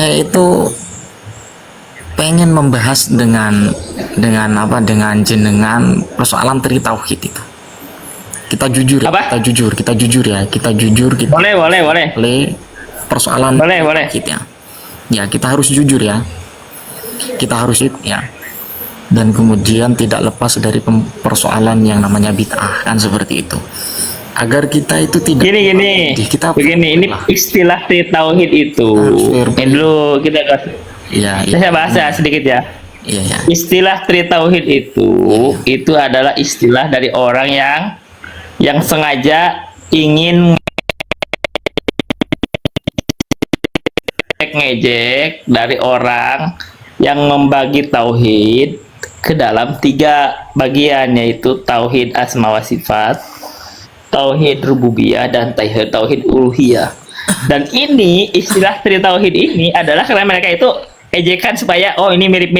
saya itu pengen membahas dengan jenengan persoalan tri tauhid itu. Kita jujur ya, Apa? kita jujur kita Boleh. persoalan Boleh. tauhid ya. Ya, kita harus jujur ya. Kita harus ya. Dan kemudian tidak lepas dari persoalan yang namanya bid'ah, kan seperti itu. Agar kita itu tidak Gini. kita Begini, ini istilah tri tauhid itu. Ini dulu kita kasih. ya, Saya bahas ya sedikit ya. iya. Istilah tri tauhid itu adalah istilah dari orang yang sengaja ingin ngejek dari orang yang membagi tauhid ke dalam 3 bagian, yaitu tauhid asma wa sifat, tauhid rububiyah, dan tauhid uluhiyah. Dan ini istilah tri tauhid ini adalah karena mereka itu ejekan supaya ini mirip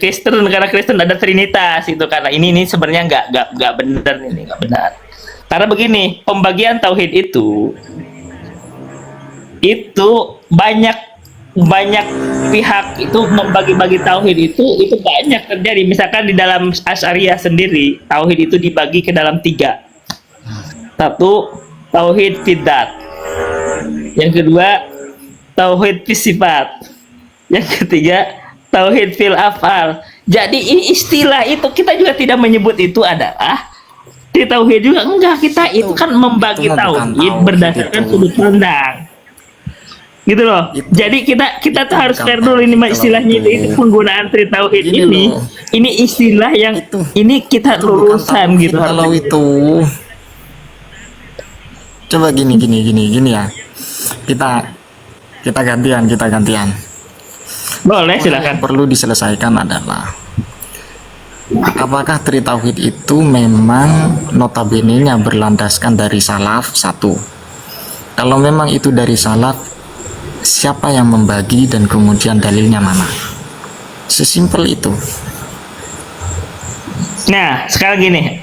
Kristen, karena Kristen ada trinitas itu, karena ini sebenarnya nggak benar, ini nggak benar. Karena begini, pembagian tauhid itu banyak pihak itu membagi-bagi tauhid itu banyak terjadi. Misalkan di dalam Asy'ariyah sendiri, tauhid itu dibagi ke dalam 3. Satu, tauhid fidat. Yang kedua, tauhid fisifat. Yang ketiga, tauhid fil afal. Jadi ini istilah itu kita juga tidak menyebut itu adalah di tauhid juga, enggak. Kita itu kan membagi tauhid berdasarkan sudut pandang, gitu loh. Jadi kita tuh harus fair dulu ini istilahnya itu penggunaan tri tauhid ini istilah yang ini kita lulusan gitu. Kalau itu coba gini ya. Kita gantian. Boleh, silakan. Perlu diselesaikan adalah apakah tri tauhid itu memang notabene-nya berlandaskan dari salaf satu. Kalau memang itu dari salaf, siapa yang membagi dan kemudian dalilnya mana? Sesimpel itu. Nah, sekarang gini.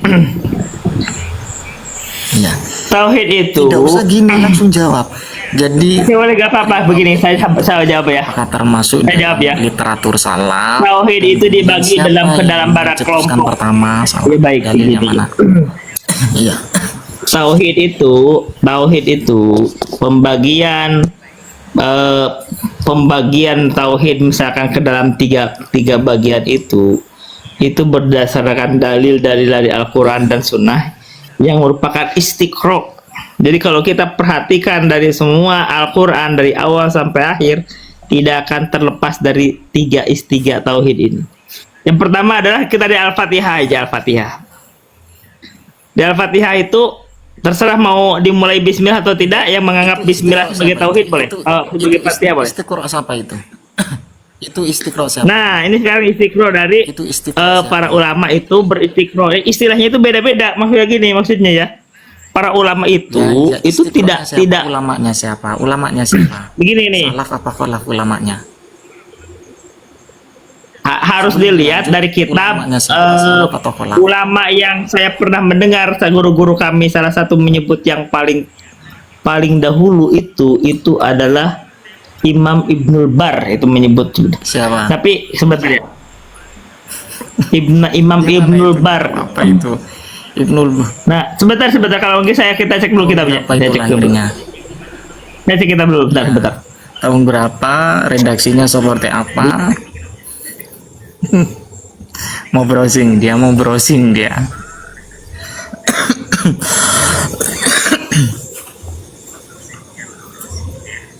Ya. Tauhid itu Tidak usah gini, langsung jawab. Jadi boleh, gak apa-apa begini, saya jawab ya. apakah termasuk Saya jawab ya. literatur salaf? Tauhid itu dibagi Siapa ke dalam yang para mencetuskan kelompok. pertama, Ya, baik, dalilnya begini. mana? Iya. Tauhid itu pembagian tauhid misalkan ke dalam tiga bagian itu berdasarkan dalil dari Al-Quran dan Sunnah yang merupakan istiqro. Jadi kalau kita perhatikan dari semua Al-Quran dari awal sampai akhir, tidak akan terlepas dari tiga tauhid ini. Yang pertama adalah kita di Al-Fatihah aja. Di Al-Fatihah itu terserah mau dimulai bismillah atau tidak. Yang menganggap bismillah sebagai tauhid boleh. Sebagai Fatihah boleh. Istiqro siapa itu? Itu istiqro siapa? Nah, ini sekarang istiqro dari Itu istiqro para ulama itu beristiqro. Istilahnya itu beda-beda. Maksudnya ya. Para ulama itu itu tidak ulamanya siapa? Begini nih. Salaf apa kholaf ulamanya? Harus dilihat dari kitab ulama yang saya pernah mendengar guru-guru kami salah satu menyebut yang paling dahulu itu adalah Imam Ibnul Bar, itu menyebut. Siapa? Tapi sebenarnya Imam Ibnul Bar. Apa itu? Ibnul. Nah, sebentar kalau mungkin kita cek dulu kitabnya. Apa itu lahirnya? Saya cek kitab dulu, bentar. Tahun berapa? Redaksinya seperti apa? Mau browsing dia.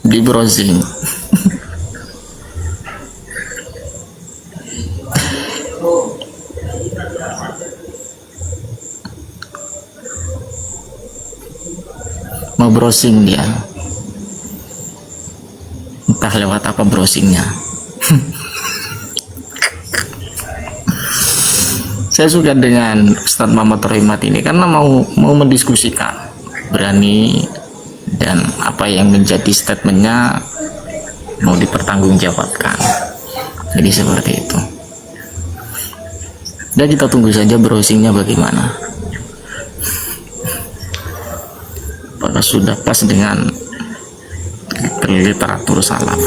Di browsing. Mau browsing dia, entah lewat apa browsingnya. Saya suka dengan Ustadz Muhammad Rohimat ini karena mau mendiskusikan, berani, dan apa yang menjadi statementnya mau dipertanggungjawabkan. Jadi seperti itu. Dan kita tunggu saja browsingnya bagaimana. Apakah sudah pas dengan literatur salaf.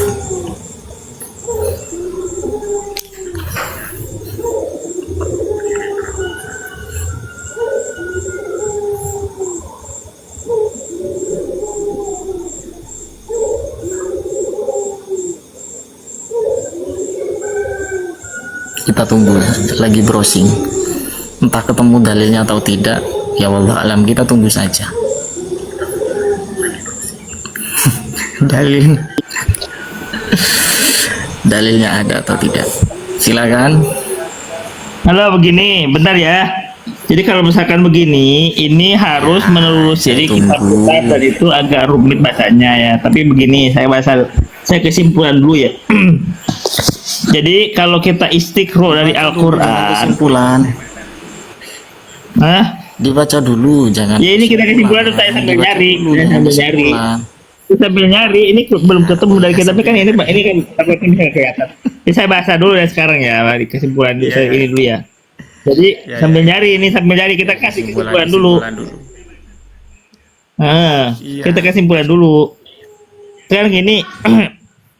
Kita tunggu, lagi browsing, entah ketemu dalilnya atau tidak, ya wallah alam, kita tunggu saja. Dalilnya ada atau tidak, silakan. Halo, begini, bentar ya. Jadi kalau misalkan begini, ini harus menelusuri. Jadi kita tunggu. dan itu agak rumit bahasanya ya. Tapi begini, saya kesimpulan dulu ya. Jadi kalau kita istiqro dari Al-Quran, Kesimpulan dibaca dulu, jangan. ya ini kita kesimpulan saya sambil Dibaca nyari, dulu, saya sambil nyari, kesimpulan. saya sambil nyari. Ini belum ketemu dari kita, tapi kan ini kan takutnya bisa kelihatan. Jadi saya baca dulu ya sekarang ya, mari kesimpulan saya ini dulu ya. Jadi sambil nyari ini, sambil nyari kita kasih kesimpulan dulu. Kita kesimpulan dulu. Sekarang gini,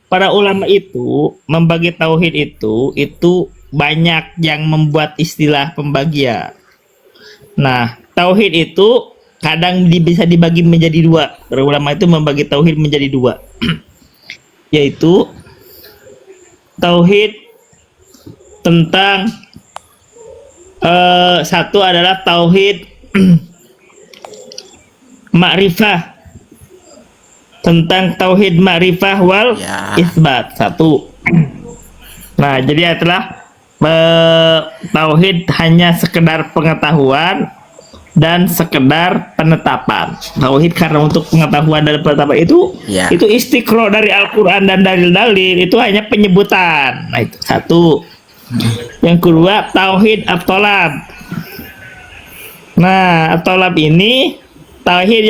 para ulama itu membagi tauhid itu banyak yang membuat istilah pembagian. Nah, tauhid itu kadang bisa dibagi menjadi dua. Para ulama itu membagi tauhid menjadi dua, yaitu tauhid tentang satu adalah tauhid ma'rifah, tentang tauhid ma'rifah wal isbat satu. Nah, jadi adalah tauhid hanya sekedar pengetahuan dan sekedar penetapan. Tauhid karena untuk pengetahuan dan penetapan itu istiqro dari Al-Quran dan dalil-dalil, itu hanya penyebutan. Nah, itu satu. Yang kedua, tauhid at-tolab. Nah, at-tolab ini tauhid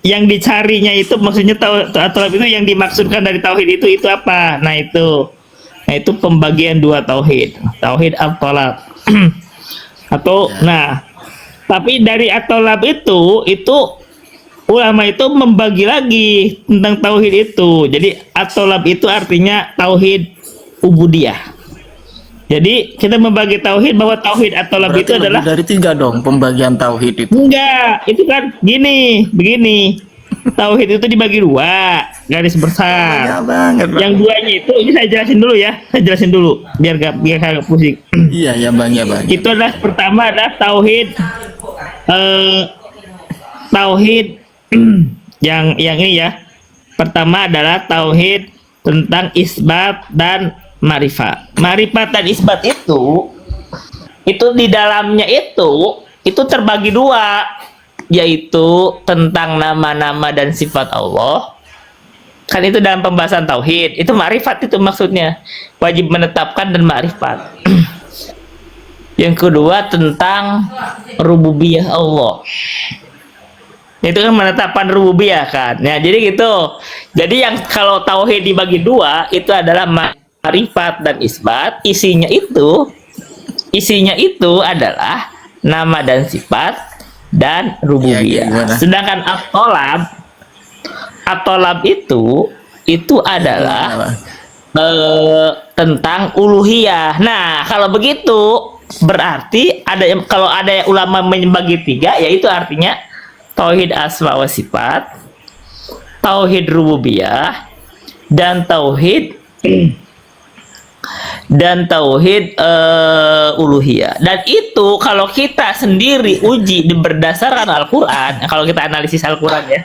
yang dicarinya itu, maksudnya tauhid itu yang dimaksudkan dari tauhid itu apa? Nah itu pembagian dua tauhid at-tolab. Atau nah, tapi dari at-tolab itu ulama itu membagi lagi tentang tauhid itu. Jadi at-tolab itu artinya tauhid ubudiyah. Jadi kita membagi tauhid bahwa tauhid at-tolab itu adalah dari 3 dong pembagian tauhid itu. Enggak, itu kan begini. Tauhid itu dibagi 2, garis besar. Banget, Yang duanya itu, ini saya jelasin dulu ya. Saya jelasin dulu biar gak pusing. Iya, Bang. Itu adalah pertama adalah tauhid yang ini ya. Pertama adalah tauhid tentang isbat dan ma'rifat. Ma'rifat dan isbat itu di dalamnya itu terbagi 2, yaitu tentang nama-nama dan sifat Allah. Kan itu dalam pembahasan tauhid, itu ma'rifat, itu maksudnya wajib menetapkan dan ma'rifat. Yang kedua tentang rububiyah Allah, itu kan menetapkan rububiyah kan. Nah, jadi gitu. Jadi yang kalau tauhid dibagi 2 itu adalah ma'rifat dan isbat. Isinya itu adalah nama dan sifat dan rububiyah. Sedangkan at-tolab itu adalah tentang uluhiyah. Nah, kalau begitu berarti kalau ada ulama membagi 3, yaitu artinya tauhid asma wa sifat, tauhid rububiyah, dan tauhid uluhiyah. Dan itu kalau kita sendiri uji berdasarkan Al-Quran, kalau kita analisis Al-Quran ya,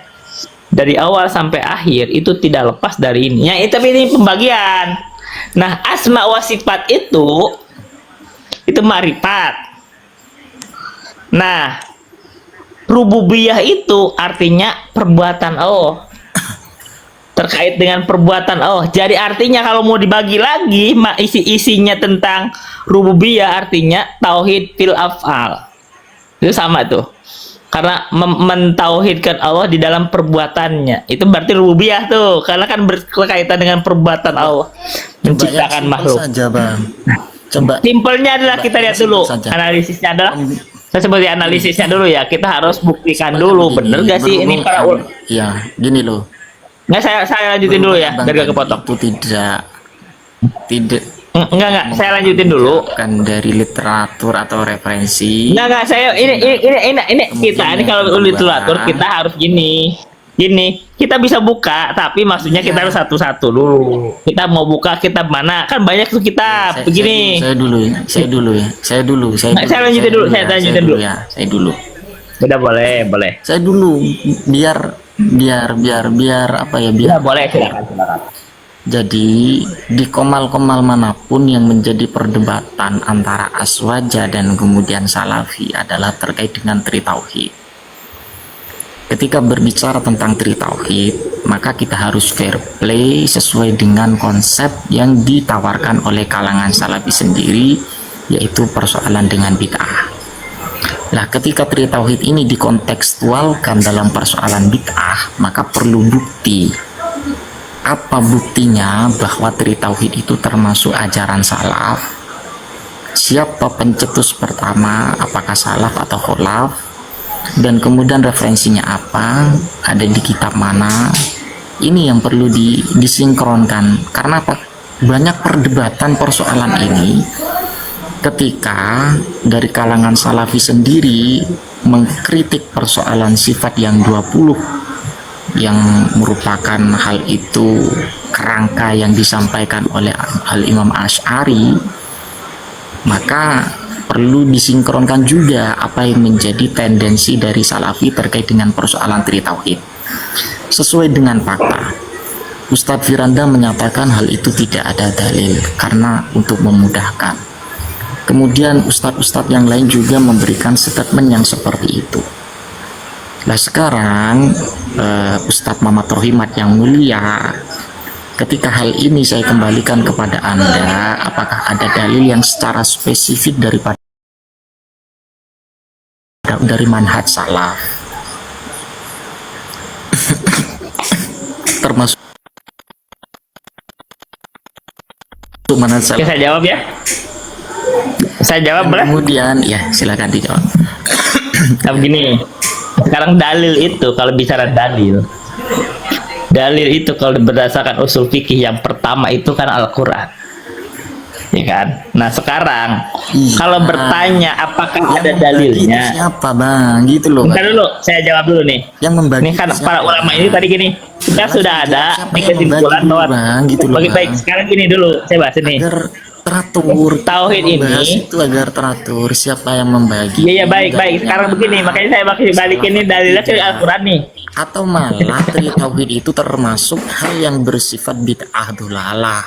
dari awal sampai akhir itu tidak lepas dari ini. Tapi ini pembagian. Nah, asma wa sifat itu ma'rifat. Nah, rububiyah itu artinya perbuatan Allah, terkait dengan perbuatan Allah. Jadi artinya kalau mau dibagi lagi, isinya tentang rububiyah artinya tauhid fil af'al. Itu sama tuh. Karena mentauhidkan Allah di dalam perbuatannya. Itu berarti rububiyah tuh, karena kan berkaitan dengan perbuatan Allah menciptakan makhluk. Saja, Bang. Coba. Simpelnya adalah kita lihat dulu. Analisisnya adalah saya seperti analisisnya dulu ya. Kita harus buktikan dulu, bener gak sih ini para ulama? Ya, gini loh. Nggak, saya lanjutin dulu ya, Bang, biar gak tadi kepotong. itu tidak Enggak, saya lanjutin dulu. kan dari literatur atau referensi. Enggak, saya ini kita ini Kemudian yang kalau kedua, literatur kita harus gini, kita bisa buka, tapi maksudnya kita harus satu-satu dulu. Kita mau buka kitab mana? Kan banyak tuh kitab. Begini. Saya dulu ya. Saya lanjutin dulu, saya lanjutin dulu. ya. Saya dulu. Udah boleh. Saya dulu biar apa ya, Udah biar. boleh, silakan. Jadi di komal-komal manapun yang menjadi perdebatan antara Aswaja dan kemudian Salafi adalah terkait dengan Tri Tauhid. Ketika berbicara tentang Tri Tauhid, maka kita harus fair play sesuai dengan konsep yang ditawarkan oleh kalangan Salafi sendiri, yaitu persoalan dengan bid'ah. Nah, ketika Tri Tauhid ini dikontekstualkan dalam persoalan bid'ah, maka perlu bukti. Apa buktinya bahwa Tri Tauhid itu termasuk ajaran salaf? Siapa pencetus pertama? Apakah salaf atau kholaf? Dan kemudian referensinya apa? Ada di kitab mana? Ini yang perlu disinkronkan. Karena apa? Banyak perdebatan persoalan ini ketika dari kalangan Salafi sendiri mengkritik persoalan sifat yang 20 yang merupakan hal itu kerangka yang disampaikan oleh Al-Imam Asy'ari, maka perlu disinkronkan juga apa yang menjadi tendensi dari Salafi terkait dengan persoalan Tri Tauhid. Sesuai dengan fakta, Ustadz Firanda menyatakan hal itu tidak ada dalil karena untuk memudahkan. Kemudian ustadz-ustadz yang lain juga memberikan statement yang seperti itu. Nah sekarang Ustadz Muhammad Rohimat yang mulia, ketika hal ini saya kembalikan kepada Anda, apakah ada dalil yang secara spesifik dari manhaj salaf termasuk manhaj salaf? Oke, saya jawab ya. Saya jawab boleh? Kemudian ya silakan dijawab. Nah, begini. Sekarang dalil itu kalau bicara dalil itu kalau berdasarkan usul fikih yang pertama itu kan Al-Quran, ya kan? Nah sekarang kalau bertanya apakah ada dalilnya, siapa bang? Gitu loh. bentar dulu, saya jawab dulu nih. Yang membagi Ini kan para ulama ini tadi gini, kita sudah ada di kesimpulan bahwa baik. Sekarang gini dulu, saya bahas ini. Agar teratur Tauhid ini itu agar teratur siapa yang membagi. Iya baik. Sekarang begini, makanya saya balikin ini dalilnya ke Al-Quran nih. Atau malah Tri Tauhid itu termasuk hal yang bersifat bid'ah dolalah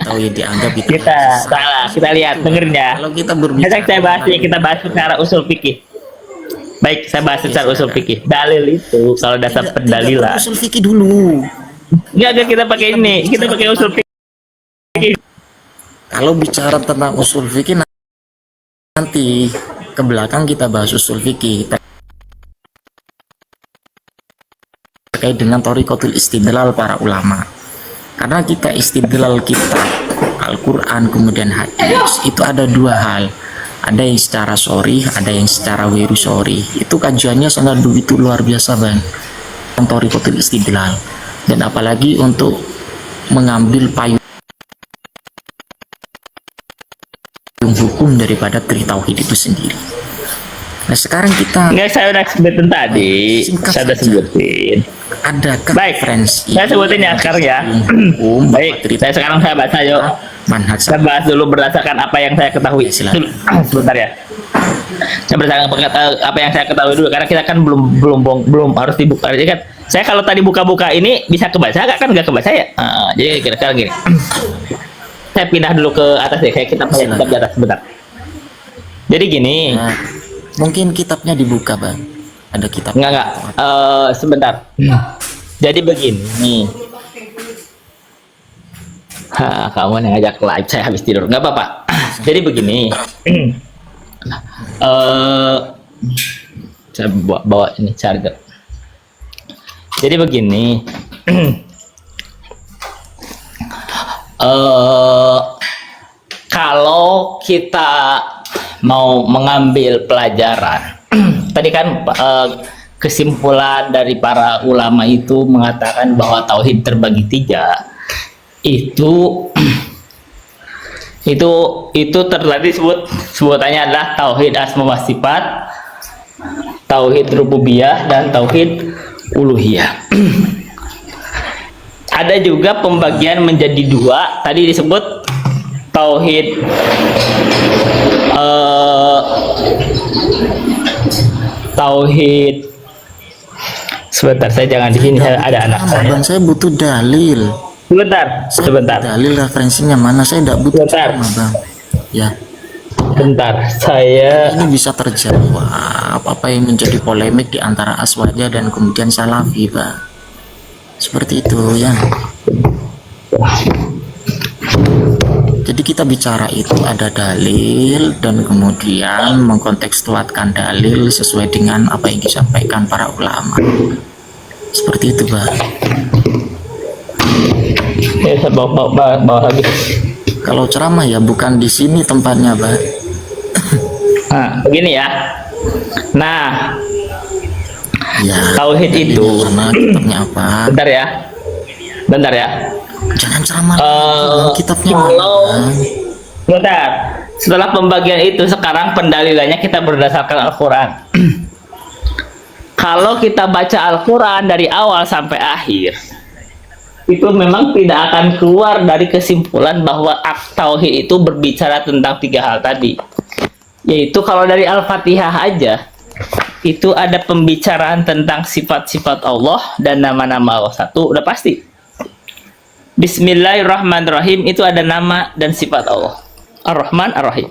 atau yang dianggap bid'ah. Kita salah, kita lihat, dengerin ya. Kalau kita berbicara, Saya bahas ini, kita bahas secara usul fikih. Baik, saya bahas secara usul fikih. Dalil itu kalau dasar pendalilan. usul fikih dulu. Enggak kita pakai ini, kita pakai usul fikih. Kalau bicara tentang usul fikih nanti ke belakang kita bahas usul fikih terkait dengan thariqatul istidlal para ulama. Karena kita istidlal kita Al-Quran kemudian hadis itu ada dua hal. Ada yang secara sorih, ada yang secara wiru sorih. Itu kajiannya sangat begitu luar biasa bang. Thariqatul istidlal. Dan apalagi untuk mengambil payung hukum daripada Tri Tauhid itu sendiri. Nah sekarang kita saya udah sebutin tadi, saya udah sebutin. Adakah Baik, referensi? saya sebutin ya sekarang ya. Hukum Baik, saya bahas ayo. manhaj Saya bahas dulu berdasarkan apa yang saya ketahui. Silakan. Sebentar ya. Saya berdasarkan apa yang saya ketahui dulu karena kita kan belum harus dibuka. Jadi kan saya kalau tadi buka-buka ini bisa kebaca nggak kebaca ya? Jadi kira-kira gini. Saya pindah dulu ke atas deh, kayak kitab di atas sebentar. Jadi gini. Nah, mungkin kitabnya dibuka bang. Ada kitab. Enggak. Sebentar. Jadi begini. Kamu yang ngajak live, saya habis tidur. Nggak apa-apa. Jadi begini. Saya bawa ini charger. Jadi begini. Kalau kita mau mengambil pelajaran, tadi kan kesimpulan dari para ulama itu mengatakan bahwa tauhid terbagi tiga, itu tertadi sebutannya adalah tauhid asma wa sifat, tauhid rububiyah, dan tauhid uluhiyah. Ada juga pembagian menjadi dua, tadi disebut tauhid tauhid. Sebentar, saya jangan di sini, ada anak saya. Bang, saya butuh dalil. Sebentar. Dalil referensinya mana? Saya tidak butuh Sebentar. sama, Bang. Ya. Bentar, saya Ini bisa terjawab apa yang menjadi polemik di antara Aswaja dan kemudian Salafi, Bang. Seperti itu ya. Jadi kita bicara itu ada dalil dan kemudian mengkontekstualkan dalil sesuai dengan apa yang disampaikan para ulama. Seperti itu, Bang. ya saya bawa lagi. Kalau ceramah ya bukan di sini tempatnya, Bang. Nah, begini ya. Nah, Ya. tauhid itu, Mana kitabnya apa? bentar ya. Jangan ceramah. Kitabnya Kalau mana? bentar, setelah pembagian itu sekarang pendalilannya kita berdasarkan Al-Quran. Kalau kita baca Al-Quran dari awal sampai akhir, itu memang tidak akan keluar dari kesimpulan bahwa tauhid itu berbicara tentang tiga hal tadi. Yaitu kalau dari Al-Fatihah aja, itu ada pembicaraan tentang sifat-sifat Allah dan nama-nama Allah. Satu, udah pasti. Bismillahirrahmanirrahim, itu ada nama dan sifat Allah. Ar-Rahman, Ar-Rahim.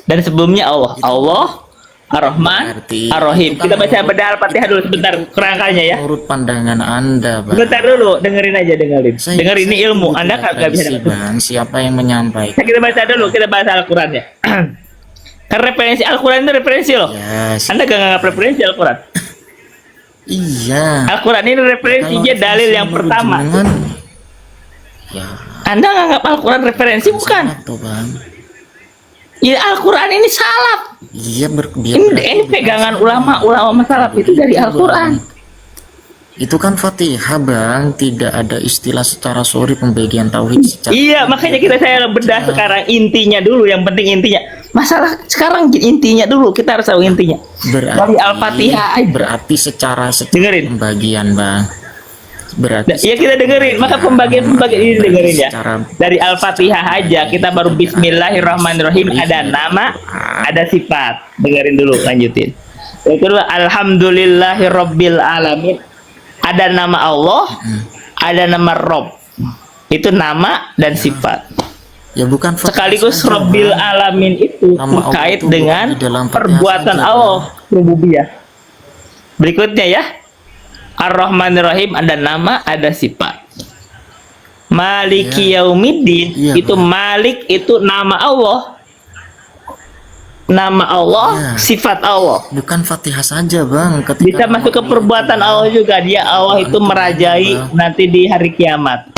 Dan sebelumnya Allah. Allah, Ar-Rahman, Berarti Ar-Rahim. itu kan Kita baca bedah Al-Fatihah dulu sebentar, kerangkanya ya. Menurut pandangan Anda, Bang. Sebentar dulu, dengerin aja, dengerin. Dengerin ini ilmu. butuh Anda nggak bisa referensi, dapat. Bang. Siapa yang menyampaikan? Kita baca dulu, kita bahas Al-Quran ya. Karena referensi Al-Quran itu referensi loh. Ya, Anda gak nganggap referensi Al-Quran. iya. Al-Quran ini referensinya dalil yang menurut pertama. jenengan, ya, Anda nganggap Al-Quran referensi bukan? salah tuh, Bang. Ya Al-Quran ini salaf. Iya, Ini pegangan ulama salaf itu dari Al-Quran. Itu kan Fatihah, Bang. Tidak ada istilah secara sorry pembagian tauhid secara. Iya, makanya saya bedah sekarang intinya dulu. Yang penting intinya. Masalah sekarang intinya dulu. Kita harus tahu intinya. Dari Al-Fatihah aja. Berarti secara Dengerin. pembagian, Bang. Berarti Ya kita dengerin. Maka pembagian ini dengerin ya. secara- Dari Al-Fatihah aja kita baru Bismillahirrahmanirrahim, ada nama, ada sifat. Dengerin dulu, lanjutin. Yang kedua, Alhamdulillahirabbil alamin. Ada nama Allah, ada nama Rob. Itu nama dan sifat. ya bukan Fatihah Sekaligus saja, Rabbil Bang. alamin itu Nama Allah terkait itu dengan bukan di dalam Fatihah perbuatan saja, Allah, rububiyah. Berikutnya ya. Ar-Rahmanir-Rahim, ada nama, ada sifat. Maliki Yaumiddin, Iya, itu Bang. Malik itu nama Allah. Nama Allah, Iya. sifat Allah. Bukan Fatihah saja, Bang. Ketika Bisa masuk ke perbuatan Allah juga. Dia Allah itu merajai nanti di hari kiamat.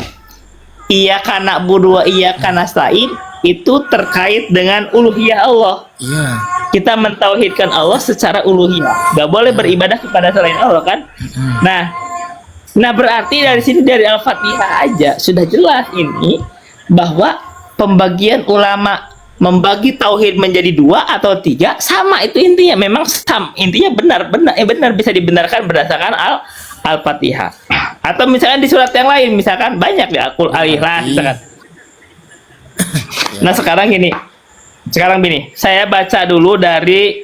Iyyaka na'budu wa iyyaka nasta'in, itu terkait dengan uluhiyah Allah. Iya. Kita mentauhidkan Allah secara uluhiyah. Gak boleh beribadah kepada selain Allah kan? Nah berarti dari sini dari Al-Fatihah aja sudah jelas ini bahwa pembagian ulama membagi tauhid menjadi dua atau tiga sama itu intinya, memang intinya benar bisa dibenarkan berdasarkan Al-Fatihah. Atau misalkan di surat yang lain, misalkan banyak ya Qul Al-Ikhlas misalkan. Nah sekarang gini, saya baca dulu dari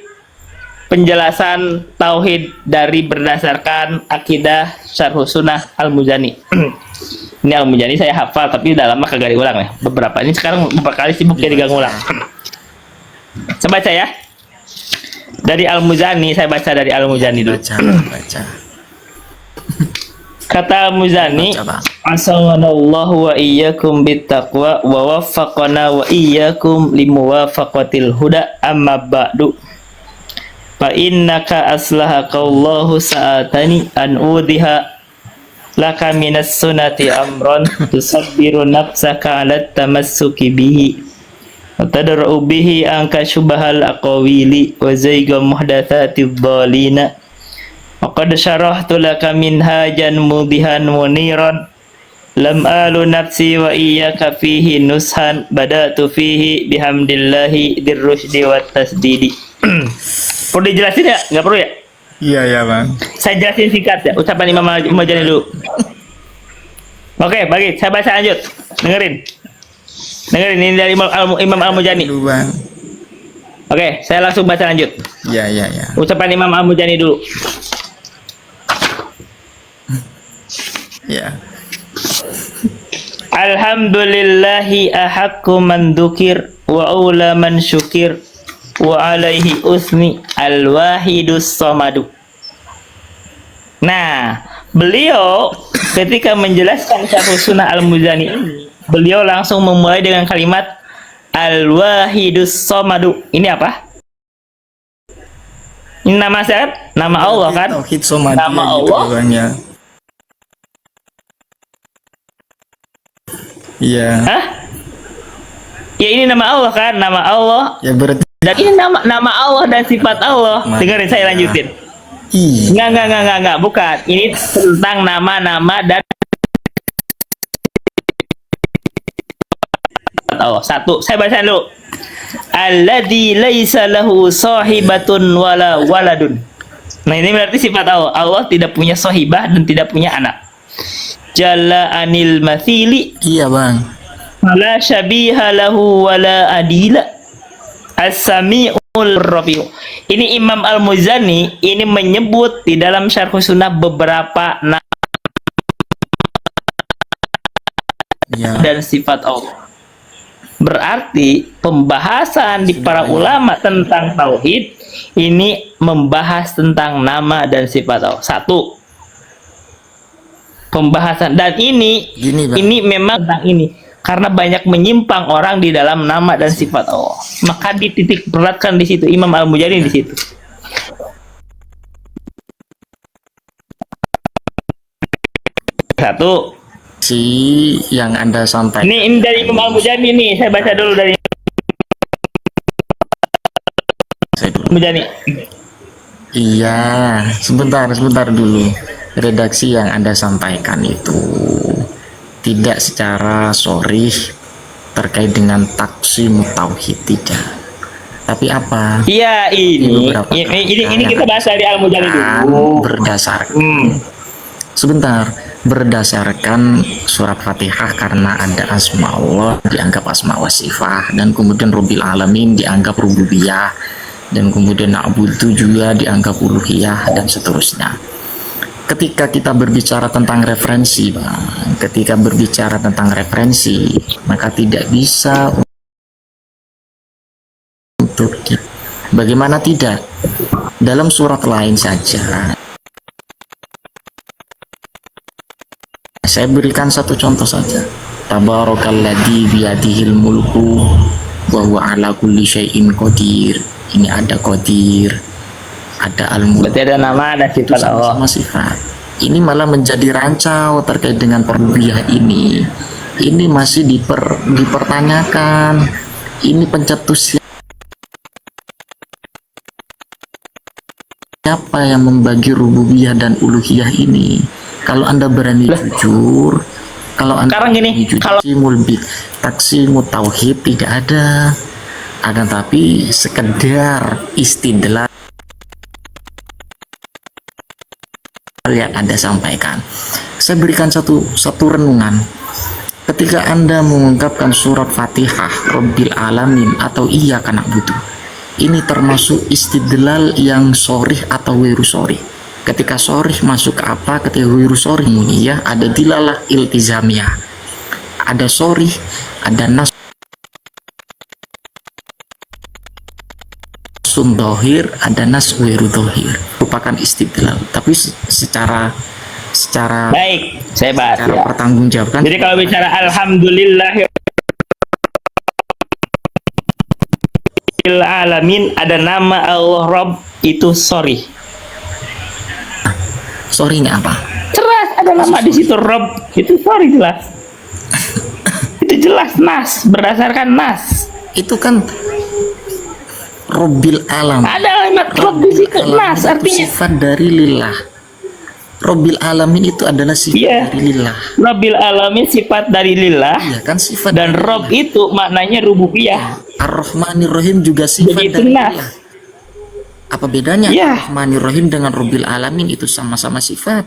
penjelasan tauhid dari berdasarkan akidah Syarhus Sunnah Al-Muzani. Ini Al-Muzani saya hafal tapi udah lama kagak diulang ya. Beberapa ini sekarang beberapa kali sibuk jadi gak ngulang. Saya baca ya. Dari Al-Muzani, saya baca dari Al-Muzani dulu. Baca. Kata Al-Muzani, Baca, Bang. asallallahu wa iyyakum bittaqwa wa waffaqana wa iyyakum limuwafaqatil huda amma ba'du. Fa innaka aslahaqallahu sa'atani an udhiha laka minas sunati amran tusabbiru nafsaka ala tamassuki bihi wa tadra'u bihi anka syubahal aqawili wa zayga muhdatsati dhalina Waqad syarahtu laka minhajan mudihan muniran lam alu nafsi wa iyyaka fihi nushan badatu fihi bihamdillahi dirrusydi wat tasdidi. Perlu dijelasin ya? Nggak perlu ya? Iya ya bang. Saya jelasin singkat ya ucapan Imam Al-Muzani dulu. Oke, bagi saya baca lanjut. Dengerin ini dari Imam Al-Muzani. Dulu bang. Oke, saya langsung baca lanjut. Iya iya iya. Ucapan Imam Al-Muzani dulu. Ya. Alhamdulillahi ahaqqu man dzukir wa aula man syukir wa alaihi usmi al-wahidus samadu. Nah, beliau ketika menjelaskan Syarh Sunnah Al-Muzani ini, beliau langsung memulai dengan kalimat al-wahidus samadu. Ini apa? Ini nama saya, nama Allah kan? Tauhid somadi Nama gitu Allah. bang ya. Iya. Hah? Ya ini nama Allah kan? Nama Allah. Ya berarti. Dan ini nama Allah dan sifat Allah. Dengerin saya lanjutin. Iya. Enggak, bukan. Ini tentang nama-nama dan Allah. Satu, saya baca dulu. Alladzi laisa lahu sahibatun wala waladun. Nah, ini berarti sifat Allah. Allah tidak punya sahibah dan tidak punya anak. Jalla anil mathili, Iya bang. la syabiha lahu wala adila. As-sami'ul rafi'u. Ini Imam Al-Muzani ini menyebut di dalam Syarh Sunnah beberapa nama Iya. dan sifat Allah. Berarti pembahasan di para ulama tentang tauhid ini membahas tentang nama dan sifat Allah. Satu, pembahasan, dan ini Gini, Bang. ini memang tentang ini karena banyak menyimpang orang di dalam nama dan sifat Allah. Maka dititik beratkan di situ Imam Al-Muzani di situ. Satu, Yang anda sampaikan. ini dari Imam Al-Muzani nih, saya baca dulu dari Saya dulu. Al-Muzani. Iya, sebentar dulu. Redaksi yang anda sampaikan itu tidak secara sorih terkait dengan taksim tauhid, tidak. Tapi apa? Iya, beberapa ini kita bahas dari Al-Muzani dulu. Berdasarkan sebentar, berdasarkan surat Fatihah karena ada asma Allah dianggap asma wa sifah, dan kemudian Rabbil Alamin dianggap rububiyah, dan kemudian Na'budu juga dianggap uluhiyah, dan seterusnya. Ketika kita berbicara tentang referensi, Bang, ketika berbicara tentang referensi, maka tidak bisa untuk bagaimana tidak dalam surat lain saja. Saya berikan satu contoh saja. Tabarakalladzi biyadihil mulku wa huwa ala kulli syai'in qadir. Ini ada qadir, ada al-mulk. Berarti ada nama dan sifat Allah. Sama sifat. Ini malah menjadi rancau terkait dengan rububiyah ini. Ini masih dipertanyakan. Ini pencetus siapa yang membagi rububiyah dan uluhiyah ini? Kalau Anda berani jujur, kalau Anda Sekarang gini, berani jujur, kalau taksimu tauhid tidak ada, akan tapi sekedar istidlal yang Anda sampaikan. Saya berikan satu renungan. Ketika Anda mengungkapkan surat Fatihah, Rabbil Alamin atau Iyyaka na'budu, ini termasuk istidlal yang sorih atau wiru sorih. Ketika sorih masuk ke apa? Ketika wiru sorih muniyah, ada dilalah iltizamiyah, ada sorih, ada nas dohir, ada nas wiru dohir, merupakan istidlal. Tapi secara baik, saya bahas secara ya. pertanggungjawabkan. Jadi kalau bicara alhamdulillah alamin, ada nama Allah Rabb, itu sorry. Sorry-nya apa? Jelas ada nama di situ Rabb, itu sorry jelas. Itu jelas nas, berdasarkan nas. Itu kan Rabbil Alam. Ada kalimat Rabb di situ nas, artinya sifat dari lillah. Robbil alamin itu adalah sifat Iya. dari lillah. Rabbil alamin sifat dari lillah, Iya kan, sifat dan dari Rob lillah. itu maknanya rububiyah. Ar-Rahmanir Rahim juga sifat Jadi itu dari nas. lillah. Apa bedanya Iya. Ar-Rahmanir Rahim dengan Robbil alamin? Itu sama-sama sifat.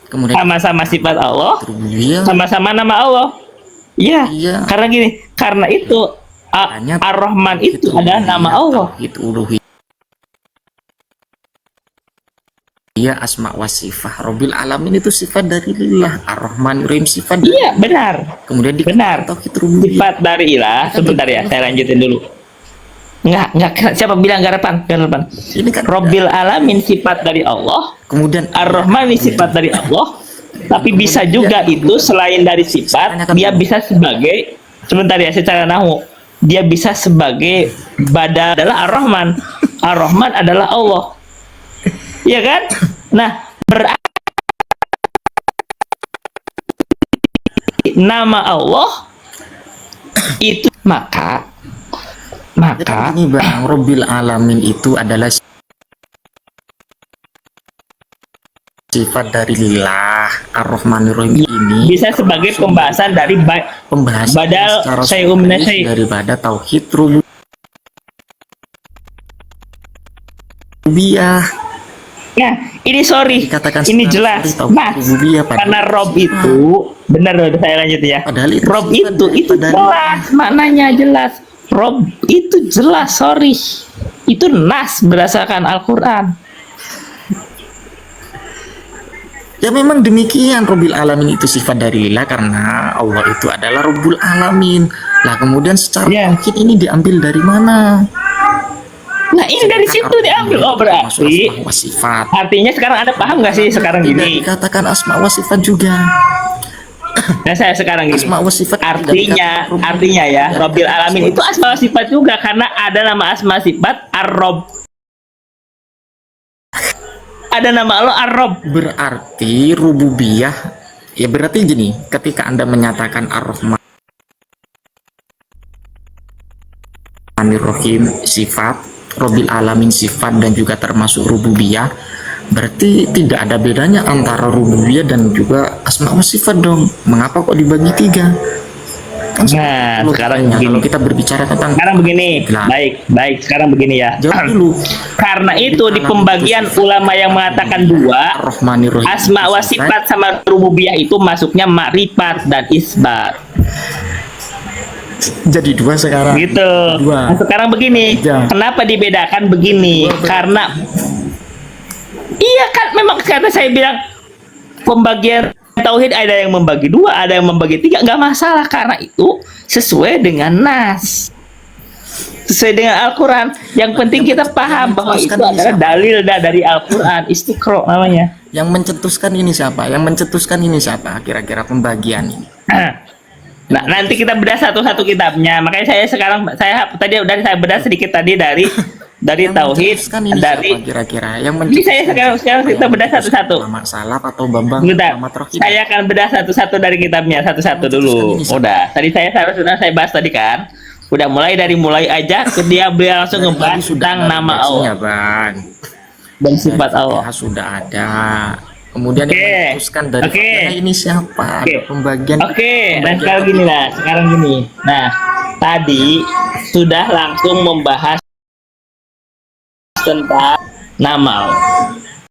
Kemudian Sama-sama sifat Allah, rububiyah. sama-sama nama Allah. Iya. Iya. Karena gini, karena itu Hanya Ar-Rahman itu adalah nama Allah. Tauhid uluhiyah. Iya, asma wa sifat. Robbil alamin itu sifat dari lillah. Ar-Rahmanir Rahim sifat dari. Iya, benar. Kemudian Benar. tauhid rububiyah. Sifat dari ilah. Sebentar ya, saya lanjutin dulu. Enggak. Siapa bilang garapan? Garapan. Ini kan Robbil alamin sifat dari Allah. kemudian Ar-Rahman ini sifat dari Allah. Tapi bisa juga itu selain dari sifat, dia bisa sebagai, sebentar ya, secara nahu, dia bisa sebagai badal adalah Ar-Rahman. Ar-Rahman adalah Allah. Iya kan? Nah, berarti nama Allah itu maka ini Bang, Robbil alamin itu adalah sifat dari lillah. Ar-Rahmanir Rahim ini bisa sebagai pembahasan dari pembahasan badal secara syai'un min spesifik syai'. daripada tauhid rububiyah. Nah, ini sorry, Dikatakan ini secara jelas. tauhid Nah, rububiyah padahal karena Rob itu, benar loh, saya lanjut ya. Padahal itu Rob sifat itu daripada jelas, maknanya jelas. Rob itu jelas, sorry. Itu nas berdasarkan Al-Quran. ya memang demikian. Robbil alamin itu sifat dari lillah karena Allah itu adalah Rabbul alamin. Lah kemudian secara Ya. tauhid ini diambil dari mana? Nah, ini dari situ diambil. Oh, Masuk berarti asma wa sifat. artinya sekarang Anda paham nggak sih sekarang Tidak gini? dikatakan asma wa sifat juga. Nah, saya sekarang gini. Asma wa sifat tidak dikatakan Artinya ya, Robbil alamin itu asma wa sifat juga karena ada nama asma sifat Ar-Rob. Ada nama Allah Ar-Rob. berarti rububiyah. Ya berarti gini, ketika Anda menyatakan Ar-Rahmanir Rahim sifat, Robbil alamin sifat, dan juga termasuk rububiyah, berarti tidak ada bedanya antara rububiyah dan juga asma wa sifat dong. Mengapa kok dibagi tiga? Kan Nah, loh, sekarang kalau begini. kita berbicara tentang Sekarang begini, Nah. baik. Sekarang begini ya. jawab dulu. Karena itu di pembagian ulama yang mengatakan dua, Ar-Rahmanir Rahim asma wa sifat sama rububiyah itu masuknya makrifat dan isbat. jadi dua sekarang. Gitu. Dua. Nah, sekarang begini, Ya. kenapa dibedakan begini? Karena iya kan, memang kata saya bilang pembagian tauhid ada yang membagi dua, ada yang membagi tiga, nggak masalah karena itu sesuai dengan nas, sesuai dengan Al-Quran. Yang penting kita paham bahwa itu adalah dalil dari Al-Quran. Istiqro namanya. Yang mencetuskan ini siapa? Yang mencetuskan ini siapa? Kira-kira pembagian ini. Nah, nanti kita bedah satu-satu kitabnya. Makanya saya tadi udah saya bedah sedikit tadi dari Yang tauhid, mencetuskan ini dari siapa kira-kira? Yang ini saya sekarang kita bedah satu-satu. Muhammad Salaf atau Bambang Bentar, Muhammad Rohid? saya akan bedah satu-satu dari kitabnya, satu-satu dulu. Udah, tadi sudah saya bahas tadi kan. Udah mulai aja, beliau langsung ngebahas Tadi sudah tentang ada nama redaksinya, Allah Bang. dan sifat Allah. Sudah ada. Kemudian Oke. yang mencetuskan dari Oke. Fatihah ini siapa? Oke. Ada pembagian. Oke, nah sekarang gini lah, sekarang gini. Nah, tadi sudah langsung membahas tentang nama Allah.